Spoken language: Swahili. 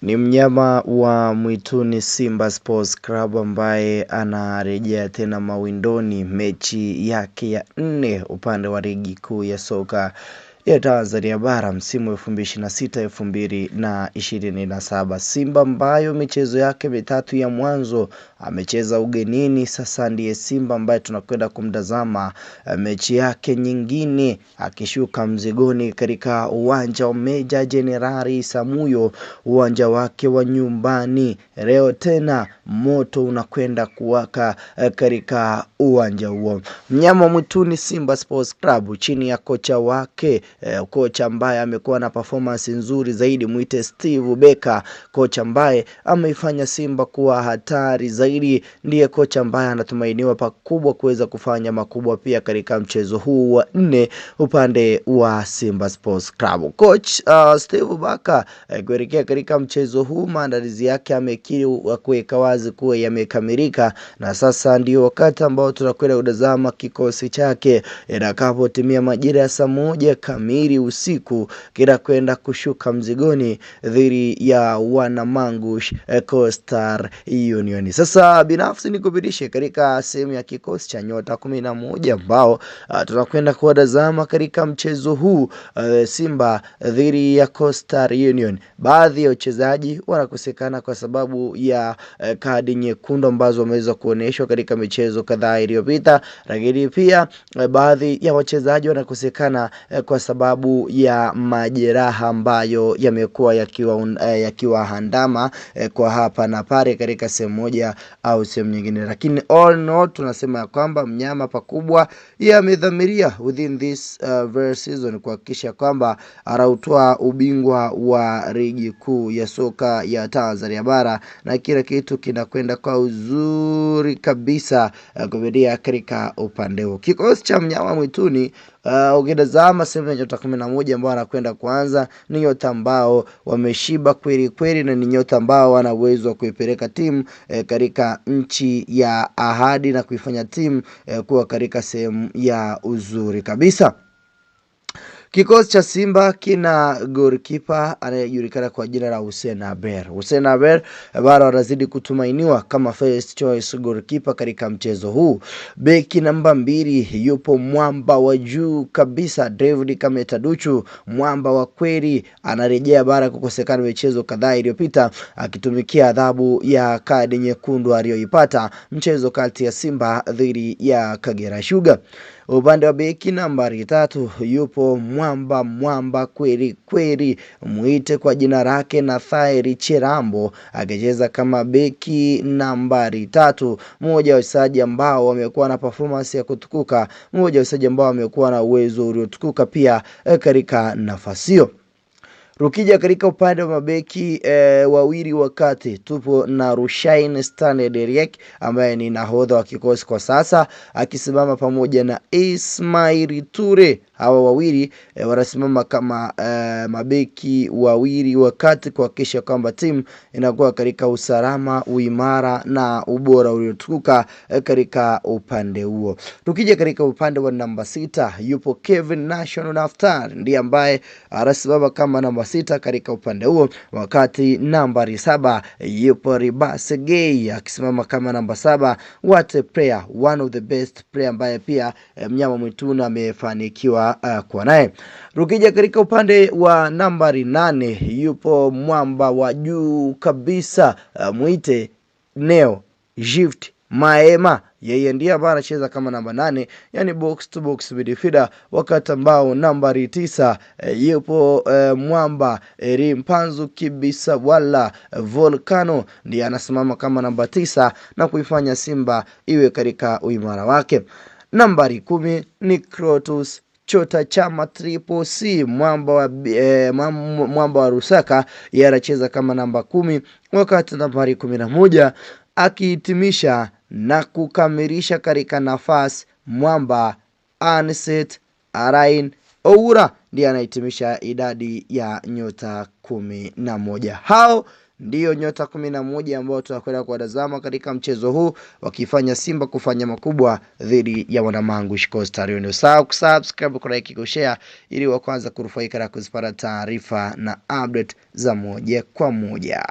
Ni mnyama wa mwituni Simba Sports Club ambaye anarejea tena mawindoni, mechi yake ya 4 upande wa ligi kuu ya soka ya Tanzania bara msimu 2026-2027. Simba ambayo michezo yake mitatu ya mwanzo amecheza ugenini, sasa ndiye Simba ambaye tunakwenda kumtazama mechi yake nyingine akishuka mzigoni katika uwanja wa Meja Jenerali Isamuhyo, uwanja wake wa nyumbani. Leo tena moto unakwenda kuwaka katika uwanja huo. Mnyama mwituni Simba Sports Club chini ya kocha wake, kocha ambaye amekuwa na performance nzuri zaidi, muite Steve Becker, kocha ambaye ameifanya Simba kuwa hatari zaidi, ndiye kocha ambaye anatumainiwa pakubwa kuweza kufanya makubwa pia katika mchezo huu wa 4 upande wa Simba Sports Club. Coach Steve Becker kuelekea katika mchezo huu, maandalizi yake amekiri kuweka wazi kuwa yamekamilika, na sasa ndio wakati ambao tunakwenda kutazama kikosi chake itakapotimia majira ya saa 1 kamili usiku kwenda kushuka mzigoni dhidi ya Wanamangush Coastal Union. Sasa binafsi nikupitishe katika sehemu ya kikosi cha nyota 11 ambao tunakwenda kuwatazama katika mchezo huu, Simba dhidi ya Coastal Union. Baadhi ya wachezaji wanakosekana kwa sababu ya kadi nyekundu ambazo wameweza kuoneshwa katika michezo kadhaa iliyopita, lakini pia baadhi ya wachezaji wanakosekana kwa sababu ya majeraha ambayo yamekuwa yakiwa handama kwa hapa na pale katika sehemu moja au sehemu nyingine, lakini all in all tunasema ya kwamba mnyama pakubwa yamedhamiria within this very season kuhakikisha kwamba anautoa ubingwa wa ligi kuu ya soka ya Tanzania bara, na kila kitu kinakwenda kwa uzuri kabisa kupitia katika upande huo. Kikosi cha mnyama mwituni ukitazama sehemu ya nyota 11 ambao anakwenda kuanza, ni nyota ambao wameshiba kweli kweli, na ni nyota ambao wana uwezo wa kuipeleka timu katika nchi ya ahadi na kuifanya timu kuwa katika sehemu ya uzuri kabisa. Kikosi cha Simba kina goalkeeper anayejulikana kwa jina la Hussein Aber. Hussein Aber bado anazidi kutumainiwa kama first choice goalkeeper katika mchezo huu. Beki namba 2 yupo mwamba wa juu kabisa David Kameta Duchu, mwamba wa kweli, anarejea baada kukosekana michezo kadhaa iliyopita akitumikia adhabu ya kadi nyekundu aliyoipata mchezo kati ya Simba dhidi ya Kagera Sugar. Upande wa beki nambari 3 yupo mwamba kweli kweli, muite kwa jina lake Nathairi Chirambo, akicheza kama beki nambari 3, mmoja wa wachezaji ambao wamekuwa na performance ya kutukuka, mmoja wa wachezaji ambao wamekuwa na uwezo uliotukuka pia katika nafasi hiyo. Rukija katika upande wa mabeki wawili wakati, tupo na Rushaine Stanley Deriek ambaye ni nahodha wa kikosi kwa sasa, akisimama pamoja na Ismail Ture. Hawa wawili wanasimama kama mabeki wawili wakati kuhakikisha kwamba timu inakuwa katika usalama, uimara na ubora uliotukuka katika upande huo. Tukija katika upande wa namba 6 yupo Kevin National Naftali, ndiye ambaye anasimama kama namba 6 katika upande huo, wakati nambari 7 yupo Ribase Gay akisimama kama namba 7. What a player, one of the best player ambaye pia mnyama mwituni amefanikiwa kwa naye. Rukija katika upande wa nambari 8 yupo mwamba wa juu kabisa, muite Neo Gift Maema, yeye ndiye ambaye anacheza kama namba 8, yani box to box midfielder, wakati ambao nambari 9 yupo mwamba Rimpanzu Kibisa wala Volcano, ndiye anasimama kama namba 9 na kuifanya Simba iwe katika uimara wake. Nambari 10 ni Krotus Chota Chama Triple C, mwamba wa Rusaka, yeye anacheza kama namba 10, wakati nambari 11 akihitimisha na kukamilisha katika nafasi mwamba Anset Arain Oura, ndiye anahitimisha idadi ya nyota 11. Hao ndiyo nyota 11 ambao tutakwenda kuwatazama katika mchezo huu, wakifanya Simba kufanya makubwa dhidi ya Wanamangush Coastal Union. Usahau kusubscribe, kulike, kushare ili wa kwanza kunufaika na kuzipata taarifa na update za moja kwa moja.